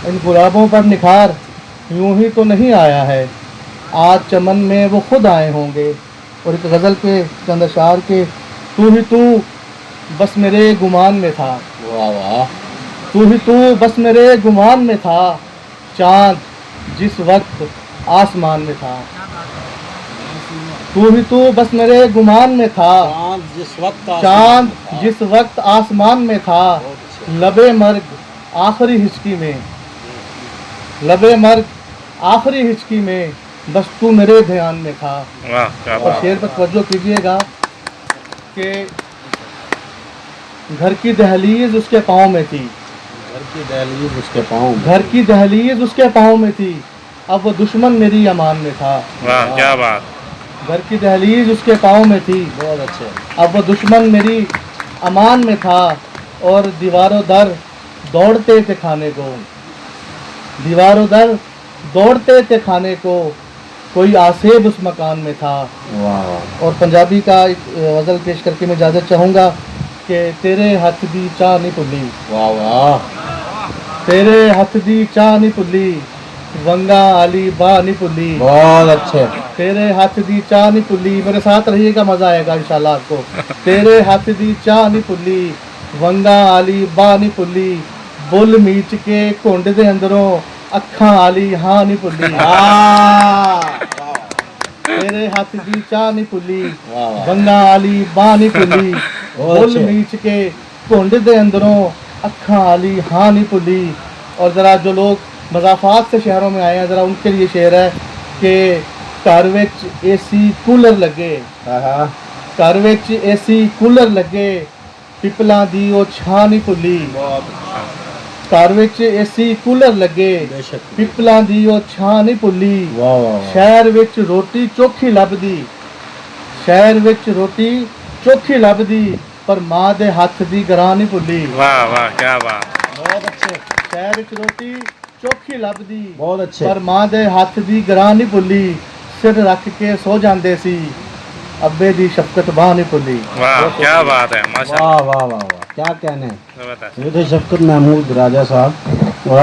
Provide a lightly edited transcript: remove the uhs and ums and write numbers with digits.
इन गुलाबों पर निखार यूं ही तो नहीं आया है, आज चमन में वो खुद आए होंगे। और एक गज़ल के चंद अशार के, तू ही तू बस मेरे गुमान में था, वाह वाह, तू ही तू बस मेरे गुमान में था, चाँद जिस वक्त आसमान में था। तू ही तू बस मेरे गुमान में था, चाँद जिस वक्त आसमान में था, लबे मर्ग आखिरी हिचकी में, लबे मर्ग आखिरी हिचकी में, बस तू मेरे ध्यान में था। और शेर पर तवज्जो कीजिएगा कि घर की दहलीज उसके पाँव में थी, घर की दहलीज उसके पाँव में, घर की दहलीज उसके पाँव में थी, अब वो दुश्मन मेरी अमान में था। वाह क्या बात। घर की दहलीज उसके पाँव में थी, बहुत अच्छे। अब वो दुश्मन मेरी अमान में था। और दीवारों दर दौड़ते थे खाने को, दीवारों दर दौड़ते थे खाने को, कोई आसेब उस मकान में था। वाह। और पंजाबी का एक गज़ल पेश करके मैं इजाज़त चाहूँगा कि तेरे हथ दी चाह नहीं भुल्ली, वाह वाह, तेरे हथ दी चाह नहीं भुल्ली, वंगा आली बाह नहीं भुल्ली। बहुत अच्छे। तेरे हाथ दी चाह नहीं भुल्ली, मेरे साथ रहिएगा, मज़ा आएगा इंशाल्लाह आपको। तेरे हाथ दी चाह नहीं भुल्ली, वंगा आली बाह नहीं भुल्ली, बुल मीच के घुंड दे अंदरों अखां आली हाँ नहीं भुल्ली। तेरे हाथ दी चाह नहीं भुल्ली, वंगा आली बाह नहीं भुल्ली, बुल मीच के घुंड दे अंदरों अखां आली हाँ नहीं भुल्ली। और ज़रा जो लोग मज़ाफ़ात से शहरों में आए हैं, ज़रा उनके लिए शेर है कि घर विच एसी कूलर लगे, घर विच एसी कूलर लगे, पिपलां दी ओ छां नहीं भुल्ली। घर विच एसी कूलर लगे, पिपलां दी ओ छां नहीं भुल्ली। शहर विच रोटी चोखी लभदी, शहर विच रोटी चोखी लभदी, पर माँ दे हथ दी गरां नहीं भुल्ली। वाह वाह क्या बात। बहुत अच्छे। शहर विच रोटी चोखी लभदी, बहुत अच्छे, पर माँ दे हथ दी गरां नहीं भुल्ली, सिर रख के सो जांदे सी, अब्बे दी शफकत बाह नहीं भुल्ली। वाह क्या बात है, माशाअल्लाह। वाह वाह वाह वाह, क्या कहने। जबरदस्त। ये थे शफकत महमूद राजा साहब। और